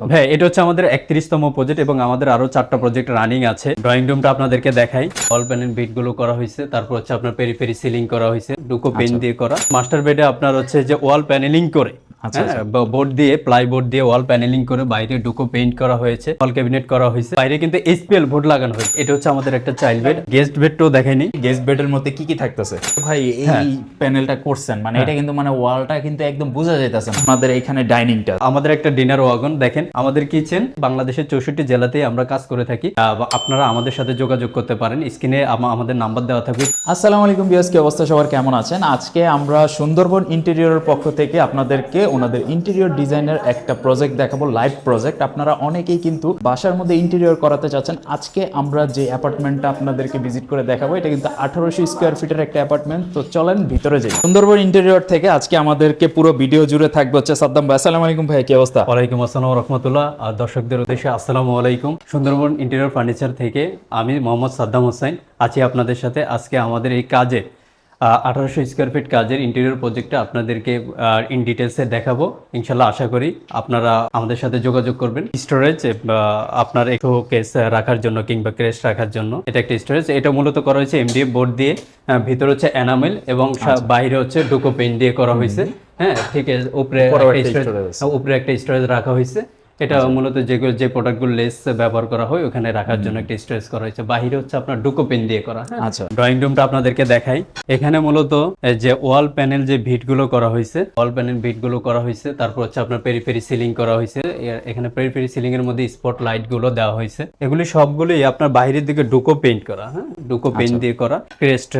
ভাই এটা হচ্ছে আমাদের 31তম প্রজেক্ট এবং আমাদের আরো 4টা প্রজেক্ট রানিং আছে। ড্রয়িং রুমটা আপনাদেরকে দেখাই। ওয়াল প্যানেল বিট গুলো করা হয়েছে, তারপর হচ্ছে আপনার পেরি সিলিং করা হয়েছে, ডুকো পেইন্ট দিয়ে করা। মাস্টার বেডে আপনার হচ্ছে যে ওয়াল প্যানেলিং করে বোর্ড দিয়ে প্লাই বোর্ড দিয়ে ওয়াল প্যানেলিং করে বাইরে ডুকো পেইন্ট করা হয়েছে, ওয়াল ক্যাবিনেট করা হয়েছে, বাইরে কিন্তু এসপিএল বোর্ড লাগানো হয়েছে। এটা হচ্ছে আমাদের একটা চাইল্ড বেড। গেস্ট বেডটাও দেখাইনি। গেস্ট বেডের মধ্যে কি কি থাকতেছে ভাই এই প্যানেলটা করছেন, মানে এটা কিন্তু মানে ওয়ালটা কিন্তু একদম বোঝা যাইতেছে না। আমাদের এখানে ডাইনিংটা, আমাদের একটা ডিনার ওয়াগন দেখেন। আমাদের কিচেন বাংলাদেশের 64 জেলাতেই আমরা কাজ করে থাকি। আপনারা আমাদের সাথে যোগাযোগ করতে পারেন, স্ক্রিনে আমাদের নাম্বার দেওয়া থাকবে। আসসালামু আলাইকুম ভিউয়ার্স, কি অবস্থা সবার, কেমন আছেন? আজকে আমরা সুন্দরবন ইন্টেরিয়রের পক্ষ থেকে আপনাদেরকে ওনাদের ইন্টেরিয়র ডিজাইনের একটা প্রজেক্ট দেখাবো, লাইভ প্রজেক্ট। আপনারা অনেকেই কিন্তু বাসার মধ্যে ইন্টেরিয়র করাতে চাচ্ছেন। আজকে আমরা যে অ্যাপার্টমেন্টটা আপনাদেরকে ভিজিট করে দেখাবো, এটা কিন্তু 1800 স্কোয়ার ফিটের একটা অ্যাপার্টমেন্ট। তো চলেন ভিতরে যাই। সুন্দরবন ইন্টেরিয়র থেকে আজকে আমাদেরকে পুরো ভিডিও জুড়ে থাকবে হচ্ছে সাদ্দাম ভাই। আসসালামু আলাইকুম ভাই, কি অবস্থা? ওয়ালাইকুম আসসালাম রাহমাতুল্লাহ। আর দর্শকদের উদ্দেশ্যে আসসালামু আলাইকুম। সুন্দরবন ইন্টেরিয়র ফার্নিচার থেকে আমি মোহাম্মদ সাদ্দাম হোসেন আছি আপনাদের সাথে। আজকে আমাদের এই কাজে 1800 স্কোয়ার ফিট কাজের ইন্টেরিয়র প্রজেক্টটা আপনাদেরকে ইন ডিটেলসে দেখাবো। ইনশাল্লাহ আশা করি আপনারা আমাদের সাথে যোগাযোগ করবেন। স্টোরেজ আপনার একটু কেস রাখার জন্য কিংবা ক্রেস রাখার জন্য এটা একটা স্টোরেজ। এটা মূলত করা হয়েছে এমডিএফ বোর্ড দিয়ে, ভিতরে হচ্ছে এনামেল এবং বাইরে হচ্ছে ডুকো পেইন্ট দিয়ে করা হয়েছে। হ্যাঁ, ঠিক আছে। উপরে একটা স্টোরেজ রাখা হয়েছে। এটা মূলত যে প্রোডাক্টগুলো লেস ব্যবহার করা হয় ওখানে রাখার জন্য একটা স্টোরেজ করা হয়েছে। বাহিরে হচ্ছে আপনার ডুকো পেন দিয়ে করা। আচ্ছা, ড্রয়িং রুমটা আপনাদেরকে দেখাই। এখানে মূলত যে ওয়াল প্যানেল যে ভিটগুলো করা হয়েছে, ওয়াল প্যানেল ভিটগুলো করা হয়েছে, তারপর হচ্ছে আপনার পেরি সিলিং করা হয়েছে। এখানে পেরি সিলিং এর মধ্যে স্পট লাইট গুলো দেওয়া হয়েছে। এগুলি সবগুলোই আপনার বাইরের দিকে ডুকো পেইন্ট করা। হ্যাঁ, ডুকো পেইন্ট দিয়ে করা। ক্রেস্ট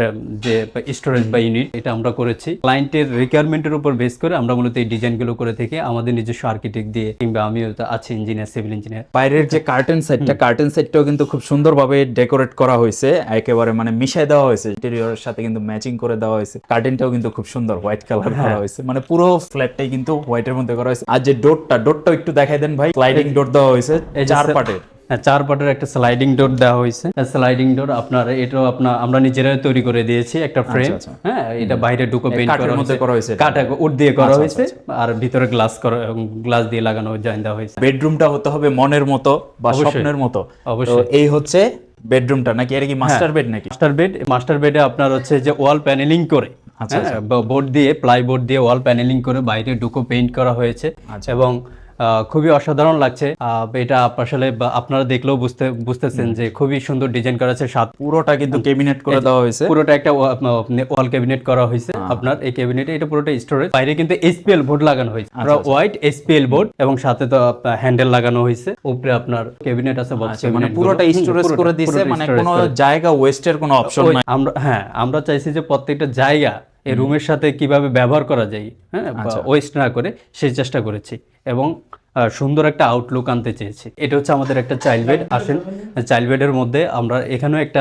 যে স্টোরেজ বা ইউনিট এটা আমরা করেছি ক্লায়েন্টের রিকোয়ারমেন্টের উপর বেস করে। আমরা মূলত এই ডিজাইনগুলো করে থেকে আমাদের নিজস্ব আর্কিটেক্ট দিয়ে কিংবা আমিও আছে ইঞ্জিনিয়ার, সিভিল ইঞ্জিনিয়ার। বাইরের যে কার্টেন সেটটাও কিন্তু খুব সুন্দরভাবে ডেকোরেট করা হয়েছে, একেবারে মানে মিশাই দেওয়া হয়েছে, ইন্টেরিয়রের সাথে কিন্তু ম্যাচিং করে দেওয়া হয়েছে। কার্টেনটাও কিন্তু খুব সুন্দর হোয়াইট কালার করা হয়েছে, মানে পুরো ফ্ল্যাটটাই কিন্তু হোয়াইটের মধ্যে করা হয়েছে। আর যে ডোরটাও একটু দেখাই দেন ভাই। স্লাইডিং ডোর দেওয়া হয়েছে 4 পার্টের। হ্যাঁ, 4 পার্টের একটা স্লাইডিং ডোর দেওয়া হয়েছে। স্লাইডিং ডোর আপনার এটাও আমরা নিজেরাই তৈরি করে দিয়েছি একটা ফ্রেম। হ্যাঁ, এটা বাইরে ডুকো পেইন্ট করা হয়েছে, কাঠে উড দিয়ে করা হয়েছে, আর ভিতরে গ্লাস দিয়ে লাগানো জয়েন দেওয়া হয়েছে। বেডরুমটা হতে হবে মনের মতো বা স্বপ্নের মতো। অবশ্যই। এই হচ্ছে বেডরুমটা, নাকি এটা কি মাস্টার বেড? নাকি মাস্টার বেডে আপনার হচ্ছে যে ওয়াল প্যানেলিং করে, বোর্ড দিয়ে প্লাই বোর্ড দিয়ে ওয়াল প্যানেলিং করে বাইরে ডুকো পেইন্ট করা হয়েছে এবং খুবই অসাধারণ লাগছে। এটা আসলে আপনারা দেখলেও বুঝতেছেন যে খুবই সুন্দর ডিজাইন করা আছে। পুরোটা কিন্তু ক্যাবিনেট করে দেওয়া হয়েছে, পুরোটা একটা ওয়াল ক্যাবিনেট করা হয়েছে। আপনার এই ক্যাবিনেটে এটা পুরোটা স্টোরেজ। বাইরে কিন্তু এসপিএল বোর্ড লাগানো হয়েছে, হোয়াইট এসপিএল বোর্ড, এবং সাথে তো হ্যান্ডেল লাগানো হয়েছে। উপরে আপনার ক্যাবিনেট আছে, বক্স ক্যাবিনেট, মানে পুরোটা স্টোরেজ করে দিয়েছে, মানে কোনো জায়গা ওয়েস্টের কোনো অপশন নাই। আমরা চাইছি যে প্রত্যেকটা জায়গা এই রুমের সাথে কিভাবে ব্যবহার করা যায়, হ্যাঁ, ওয়েস্ট না করে সেই চেষ্টা করেছি এবং সুন্দর একটা আউটলুক আনতে চেয়েছি। এটা হচ্ছে আমাদের একটা চাইল্ড বেড। আসেন, চাইল্ড বেডের মধ্যে আমরা এখানেও একটা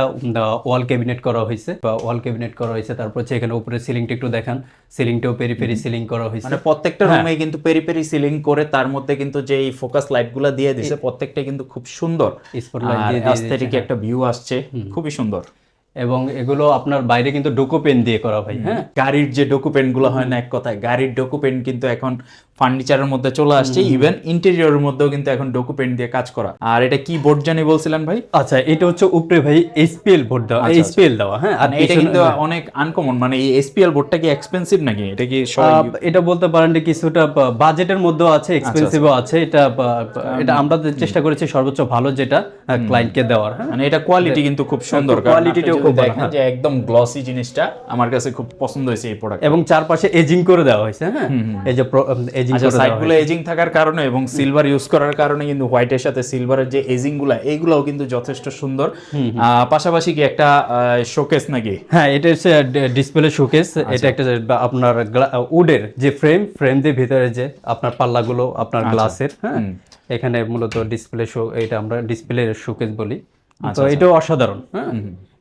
ওয়াল ক্যাবিনেট করা হয়েছে তারপর হচ্ছে এখানে উপরে সিলিংটা একটু দেখান। সিলিংটাও পেরি সিলিং করা হয়েছে, মানে প্রত্যেকটা রুমে কিন্তু পেরি সিলিং করে তার মধ্যে কিন্তু যে এই ফোকাস লাইটগুলো দিয়ে দিয়েছে, প্রত্যেকটা কিন্তু খুব সুন্দর স্পটলাইট দিয়ে অ্যাস্থেটিক একটা ভিউ আসছে, খুবই সুন্দর। এবং এগুলো আপনার বাইরে কিন্তু ডোকো পেন দিয়ে করা হয়। হ্যাঁ, গাড়ির যে ডোকো পেন গুলো হয় না, এক কথায় গাড়ির ডোকো পেন কিন্তু এখন ফার্নিচারের মধ্যে চলে আসছে, ইভেন ইন্টেরিয়রের মধ্যেও কিন্তু এখন ডোকো পেন দিয়ে কাজ করা। আর এটা কি বোর্ড জানি বলছিলেন ভাই? আচ্ছা, এটা হচ্ছে উপরে ভাই এসপিএল বোর্ড দেওয়া, এসপিএল দেওয়া। হ্যাঁ, আর এটা কিন্তু অনেক আনকমন, মানে এই এসপিএল বোর্ডটা কি এক্সপেন্সিভ নাকি? এটা কি এটা বলতে পারেন যে কিছুটা বাজেটের মধ্যেও আছে, এক্সপেন্সিভও আছে। এটা আমরা চেষ্টা করেছি সর্বোচ্চ ভালো যেটা ক্লায়েন্টকে দেওয়ার। হ্যাঁ, মানে এটা কোয়ালিটি কিন্তু খুব সুন্দর, কোয়ালিটিটাও খুব ভালো, যে একদম গ্লসি জিনিসটা আমার কাছে খুব পছন্দ হয়েছে এই প্রোডাক্ট। এবং চারপাশে এজিং করে দেওয়া হয়েছে। হ্যাঁ, এই যে এজিং করে দেওয়া সাইডগুলো এজিং থাকার কারণে এবং সিলভার ইউজ করার কারণে কিন্তু হোয়াইটের সাথে সিলভারের যে এজিং গুলা, এইগুলাও কিন্তু যথেষ্ট সুন্দর। পাশাপাশি কি একটা শোকেস নাকি? হ্যাঁ, এটা হচ্ছে ডিসপ্লে শোকেস। এটা একটা আপনার উডের যে ফ্রেম দিয়ে ভিতরে যে আপনার পাল্লাগুলো আপনার গ্লাসের। হ্যাঁ, এখানে মূলত ডিসপ্লে এটা আমরা ডিসপ্লে শোকেস বলি। তো এটাও অসাধারণ। হ্যাঁ,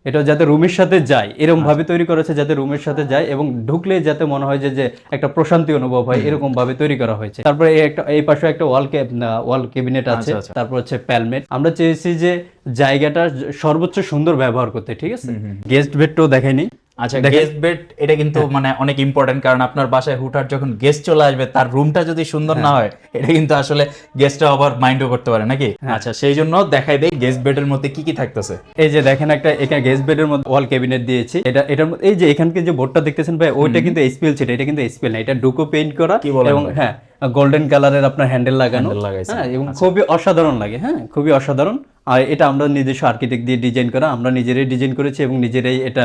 এটা যাতে রুমের সাথে যায় এরকম ভাবে তৈরি করেছে, যাতে রুমের সাথে যায় এবং ঢুকলে যাতে মনে হয় যে একটা প্রশান্তি অনুভব হয়, এরকম ভাবে তৈরি করা হয়েছে। তারপরে এই পাশে একটা ওয়াল ক্যাবিনেট আছে, তারপর হচ্ছে প্যালমেট। আমরা চেয়েছি যে জায়গাটা সর্বোচ্চ সুন্দর ব্যবহার করতে। ঠিক আছে, গেস্ট বেডটাও দেখাইনি। আচ্ছা, গেস্ট বেড এটা কিন্তু মানে অনেক ইম্পর্টেন্ট, কারণ আপনার বাসায় হুটহাট যখন গেস্ট চলে আসবে তার রুমটা যদি সুন্দর না হয় এটা কিন্তু আসলে গেস্টরা আবার মাইন্ডও করতে পারে নাকি। আচ্ছা, সেই জন্য দেখাই দেই গেস্ট বেডের মধ্যে কি কি থাকতেছে। এই যে দেখেন একটা এখানে গেস্ট বেডের মধ্যে ওয়াল ক্যাবিনেট দিয়েছি, এটার মধ্যে এই যে এখানকে যে বোর্ডটা দেখতেছেন ভাই, ওইটা কিন্তু এসপিএল ছিল, এটা কিন্তু এসপিএল না, এটা ডুকো পেইন্ট করা কি বলেন এবং ভাই? হ্যাঁ গোল্ডেন কালারের আপনার হ্যান্ডেল লাগানো, হ্যান্ডেল লাগাইছে। হ্যাঁ এবং খুবই অসাধারণ লাগে, হ্যাঁ খুবই অসাধারণ। আর এটা আমরা নিজস্ব আর্কিটেক্ট দিয়ে ডিজাইন করা, আমরা নিজেরাই ডিজাইন করেছি এবং নিজেরাই এটা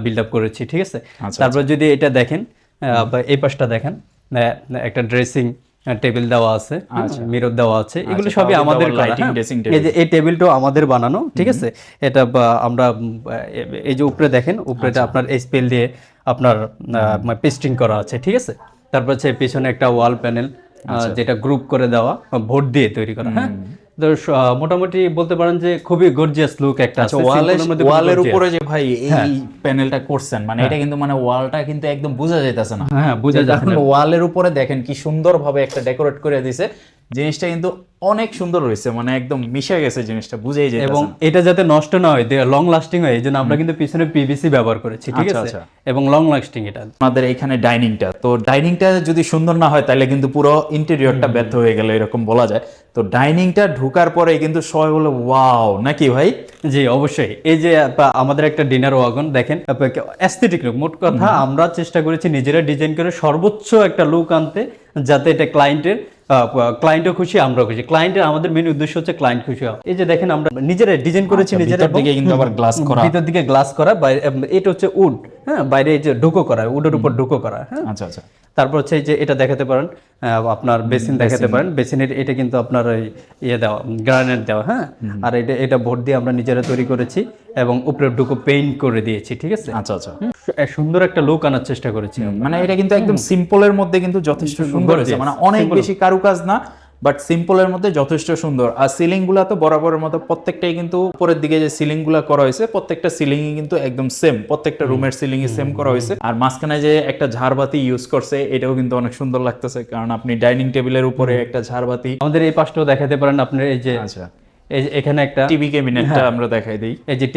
বিল্ড আপ করেছি, ঠিক আছে। তারপর যদি এটা দেখেন বা এই পাশটা দেখেন, একটা ড্রেসিং টেবিল দেওয়া আছে, মিরর দেওয়া আছে, এগুলো সবই আমাদের করা, হ্যাঁ। এই যে এই টেবিলটাও আমাদের বানানো, ঠিক আছে। এটা আমরা এই যে উপরে দেখেন, উপরেটা আপনার এসপিএল দিয়ে আপনার পেস্টিং করা আছে, ঠিক আছে। তারপর হচ্ছে পিছনে একটা ওয়াল প্যানেল যেটা গ্রুপ করে দেওয়া, বোর্ড দিয়ে তৈরি করা, হ্যাঁ। তো মোটামুটি বলতে পারেন যে খুবই গর্জিয়াস লুক একটা আছে। ওয়ালের উপরে যে ভাই এই প্যানেলটা করছেন, মানে এটা কিন্তু মানে ওয়ালটা কিন্তু একদম বোঝা যাইতাছে না, হ্যাঁ বোঝা যাচ্ছে না। ওয়ালের উপরে দেখেন কি সুন্দরভাবে একটা ডেকোরেট করে দিয়েছে, জিনিসটা কিন্তু অনেক সুন্দর হয়েছে, মানে একদম মিশে গেছে জিনিসটা, বুঝেই যায়। এবং এটা যাতে নষ্ট না হয়, লং লাস্টিং হয়, এই জন্য আমরা কিন্তু পিছনে পিভিসি ব্যবহার করেছি, ঠিক আছে, এবং লং লাস্টিং এটা। আমাদের এখানে ডাইনিংটা, তো ডাইনিংটা যদি সুন্দর না হয় তাহলে কিন্তু পুরো ইন্টেরিয়রটা ব্যর্থ হয়ে গেল এরকম বলা যায়। তো ডাইনিংটা ঢোকার পরে কিন্তু সবাই বলে ওয়াও, নাকি ভাই? জি অবশ্যই। এই যে আমাদের একটা ডিনার ওয়াগন দেখেন, অ্যাস্থেটিক লুক, মোট কথা আমরা চেষ্টা করেছি নিজেরা ডিজাইন করে সর্বোচ্চ একটা লুক আনতে, যাতে এটা ক্লায়েন্টও খুশি, আমরাও খুশি। ক্লায়েন্টের আমাদের মেন উদ্দেশ্য হচ্ছে ক্লায়েন্ট খুশি হওয়া। এই যে দেখেন আমরা নিজেরা ডিজাইন করেছি, নিজেরা দিকে কিন্তু আবার গ্লাস করা, ভিতর দিকে গ্লাস করা, এটা হচ্ছে উড, হ্যাঁ, বাইরে এই যে ডুকো করা, উডের উপর ডুকো করা, হ্যাঁ। আচ্ছা আচ্ছা। তারপর হচ্ছে এই যে এটা দেখাতে পারেন, আপনার বেসিন দেখাতে পারেন, বেসিনের এটা কিন্তু আপনার ওই ইয়ে দেওয়া, গ্রানাইট দেওয়া, হ্যাঁ। আর এটা বোর্ড দিয়ে আমরা নিজেরা তৈরি করেছি এবং উপরে ডুকো পেইন্ট করে দিয়েছি, ঠিক আছে। আচ্ছা আচ্ছা, সুন্দর একটা লুক আনার চেষ্টা করেছি। মানে এটা কিন্তু একদম সিম্পলের মধ্যে কিন্তু যথেষ্ট সুন্দর হয়েছে, মানে অনেক বেশি কারুকাজ না, বাট সিম্পলের মধ্যে যথেষ্ট সুন্দর। আর সিলিং গুলা তো বরাবরের মতো প্রত্যেকটাই কিন্তু উপরের দিকে যে সিলিং গুলা করা হয়েছে প্রত্যেকটা সিলিং কিন্তু একদম সেম, প্রত্যেকটা রুমের সিলিং এ সেম করা হয়েছে। আর মাঝখানে যে একটা ঝাড়বাতি ইউজ করছে এটাও কিন্তু অনেক সুন্দর লাগতেছে, কারণ আপনি ডাইনিং টেবিলের উপরে একটা ঝাড়বাতি। আমাদের এই পাশটাও দেখাতে পারেন আপনার, এই যে আচ্ছা এই যে এখানে একটা টিভি ক্যাবিনেটটা আমরা দেখাই দেই। এই যে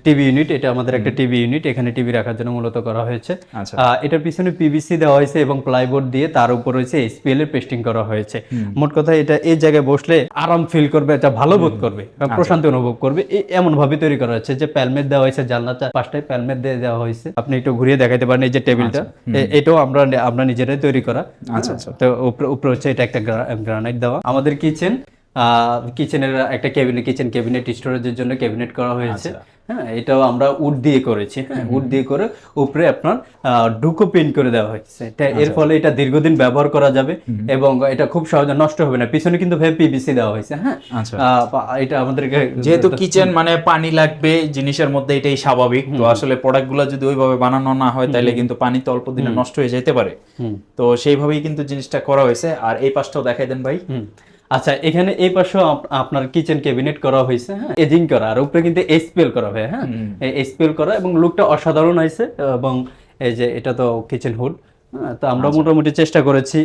টিভি ইউনিট, এটা আমাদের একটা টিভি ইউনিট, এখানে টিভি রাখার জন্য মূলত করা হয়েছে। এটার পিছনে পিভিসি দেওয়া হয়েছে এবং প্লাইবোর্ড দিয়ে তার উপর হয়েছে এসপিএল এর পেস্টিং করা হয়েছে। মোট কথা এটা এই জায়গায় বসলে আরাম ফিল করবে, এটা ভালো বোধ করবে, প্রশান্তি অনুভব করবে, এমন ভাবে তৈরি করা হয়েছে। যে প্যালমেট দেওয়া হয়েছে, জানলাটা পাশটায় প্যালমেট দিয়ে দেওয়া হয়েছে, আপনি একটু ঘুরিয়ে দেখাতে পারেন। এই যে টেবিলটা, এটাও আমরা নিজেরাই তৈরি করা। আচ্ছা আচ্ছা। তো উপরে হচ্ছে এটা একটা গ্রানাইট দেওয়া। আমাদের কিচেনের একটা কিচেন ক্যাবিনেট স্টোরেজের জন্য ক্যাবিনেট করা হয়েছে, হ্যাঁ। এটাও আমরা উড দিয়ে করেছি, হ্যাঁ, উড দিয়ে করে উপরে আপনার ডুকো পেইন্ট করে দেওয়া হয়েছে। এর ফলে এটা দীর্ঘদিন ব্যবহার করা যাবে এবং এটা খুব সহজে নষ্ট হবে না। পিছনে কিন্তু পিভিসি দেওয়া হয়েছে, হ্যাঁ। এটা আমাদেরকে, যেহেতু কিচেন মানে পানি লাগবে জিনিসের মধ্যে, এটাই স্বাভাবিক। তো আসলে প্রোডাক্টগুলো যদি ওইভাবে বানানো না হয় তাহলে কিন্তু পানি তো অল্প দিনে নষ্ট হয়ে যেতে পারে, তো সেইভাবেই কিন্তু জিনিসটা করা হয়েছে। আর এই পাশটাও দেখাই দেন ভাই। আচ্ছা, এখানে এই পাশেও আপনার কিচেন ক্যাবিনেট করা হয়েছে, হ্যাঁ, এজিং করা, আর উপরে কিন্তু এসপিএল করা হয়, হ্যাঁ, এসপিএল করা, এবং লুকটা অসাধারণ হয়েছে। এবং এই যে এটা তো কিচেন হুড, তো আমরা মোটামুটি চেষ্টা করেছি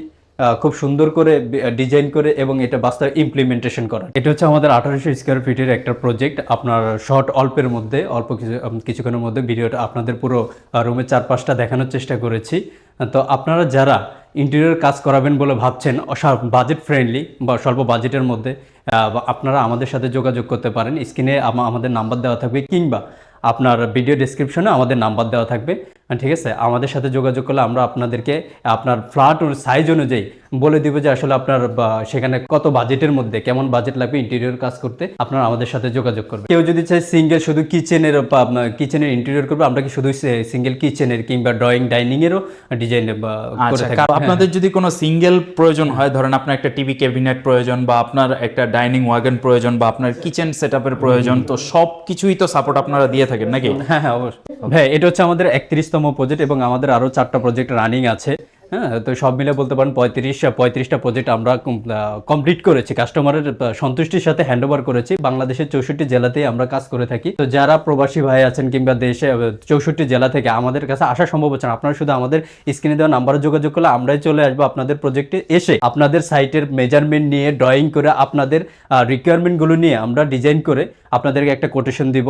খুব সুন্দর করে ডিজাইন করে এবং এটা বাস্তবে ইমপ্লিমেন্টেশন করা। এটা হচ্ছে আমাদের 1800 স্কোয়ার ফিটের একটা প্রজেক্ট। আপনার অল্পের মধ্যে, কিছুক্ষণের মধ্যে ভিডিওটা আপনাদের পুরো রুমের চারপাশটা দেখানোর চেষ্টা করেছি। তো আপনারা যারা ইন্টেরিয়র কাজ করাবেন বলে ভাবছেন, বাজেট ফ্রেন্ডলি বা স্বল্প বাজেটের মধ্যে, আপনারা আমাদের সাথে যোগাযোগ করতে পারেন। স্ক্রিনে আমাদের নাম্বার দেওয়া থাকবে, কিংবা আপনার ভিডিও ডেসক্রিপশনে আমাদের নাম্বার দেওয়া থাকবে, ঠিক আছে। আমাদের সাথে যোগাযোগ করলে আমরা আপনাদেরকে আপনার ফ্ল্যাট সাইজ অনুযায়ী বলে দিব যে আসলে আপনার সেখানে কত বাজেটের মধ্যে, কেমন বাজেট লাগবে ইন্টেরিয়র কাজ করতে, আপনারা আমাদের সাথে যোগাযোগ করবেন। কেউ যদি চায় সিঙ্গেল শুধু কিচেনের ইন্টেরিয়র করবে, আমরা কি শুধু সিঙ্গেল কিচেনের কিংবা ড্রয়িং ডাইনিং এরও ডিজাইন করে থাকি। আপনাদের যদি কোনো সিঙ্গেল প্রয়োজন হয়, ধরেন আপনার একটা টিভি ক্যাবিনেট প্রয়োজন, বা আপনার একটা ডাইনিং ওয়াগন প্রয়োজন, বা আপনার কিচেন সেটআপের প্রয়োজন, তো সব কিছুই তো সাপোর্ট আপনারা দিয়ে থাকেন নাকি? হ্যাঁ হ্যাঁ অবশ্যই ভাই। এটা হচ্ছে আমাদের 31তম প্রজেক্ট এবং আমাদের আরো 4টা প্রজেক্ট রানিং আছে, হ্যাঁ। তো সব মিলে বলতে পারেন 35টা প্রজেক্ট আমরা কমপ্লিট করেছি, কাস্টমারের সন্তুষ্টির সাথে হ্যান্ড ওভার করেছি। বাংলাদেশের 64 জেলাতেই আমরা কাজ করে থাকি। তো যারা প্রবাসী ভাই আছেন কিংবা দেশে 64 জেলা থেকে আমাদের কাছে আসা সম্ভব হচ্ছে না, আপনারা শুধু আমাদের স্ক্রিনে দেওয়া নাম্বারে যোগাযোগ করলে আমরাই চলে আসবো আপনাদের প্রজেক্টে, এসে আপনাদের সাইটের মেজারমেন্ট নিয়ে, ড্রয়িং করে, আপনাদের রিকোয়ারমেন্টগুলো নিয়ে আমরা ডিজাইন করে আপনাদেরকে একটা কোটেশন দিব।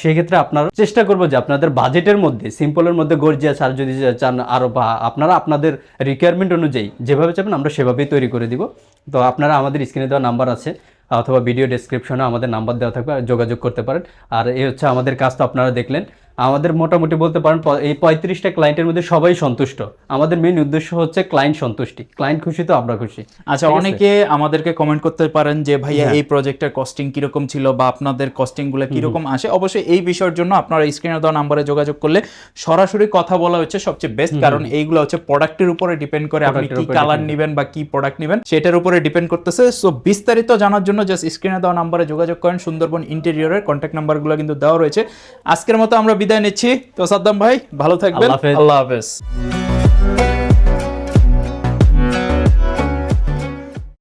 সেক্ষেত্রে আপনারা চেষ্টা করবো যে আপনাদের বাজেটের মধ্যে, সিম্পলের মধ্যে গর্জিয়াস, আর যদি চান আরও বা আপনারা আপনাদের রিকোয়ারমেন্ট অনুযায়ী যেভাবে চাবেন আমরা সেভাবেই তৈরি করে দিব। তো আপনারা আমাদের স্ক্রিনে দেওয়া নাম্বার আছে অথবা ভিডিও ডেসক্রিপশনে আমাদের নাম্বার দেওয়া থাকবে, যোগাযোগ করতে পারেন। আর এই হচ্ছে আমাদের কাজ, তো আপনারা দেখলেন। আমাদের মোটামুটি বলতে পারেন এই 35টা ক্লায়েন্টের মধ্যে সবাই সন্তুষ্ট। আমাদের মেইন উদ্দেশ্য হচ্ছে ক্লায়েন্ট সন্তুষ্টি, ক্লায়েন্ট খুশি তো আমরা খুশি। আচ্ছা, অনেকে আমাদেরকে কমেন্ট করতে পারেন যে ভাইয়া এই প্রজেক্টের কস্টিং কিরকম ছিল বা আপনাদের কস্টিং গুলো কিরকম আসে। অবশ্যই এই বিষয়ের জন্য আপনারা স্ক্রিনে দেওয়া নাম্বারে যোগাযোগ করলে সরাসরি কথা বলা হচ্ছে সবচেয়ে বেস্ট, কারণ এইগুলো হচ্ছে প্রোডাক্টের উপরে ডিপেন্ড করে, আপনি কি কালার নেবেন বা কি প্রোডাক্ট নেবেন সেটার উপরে ডিপেন্ড করতেছে। সো বিস্তারিত জানার জন্য জাস্ট স্ক্রিনে দেওয়া নাম্বারে যোগাযোগ করেন। সুন্দরবন ইন্টেরিয়রের কন্ট্যাক্ট নাম্বারগুলো কিন্তু দেওয়া রয়েছে। আজকের মতো আমরা বিদায় নিচ্ছি। তো সাদ্দাম ভাই ভালো থাকবেন, আল্লাহ হাফেজ। আল্লাহ হাফেজ।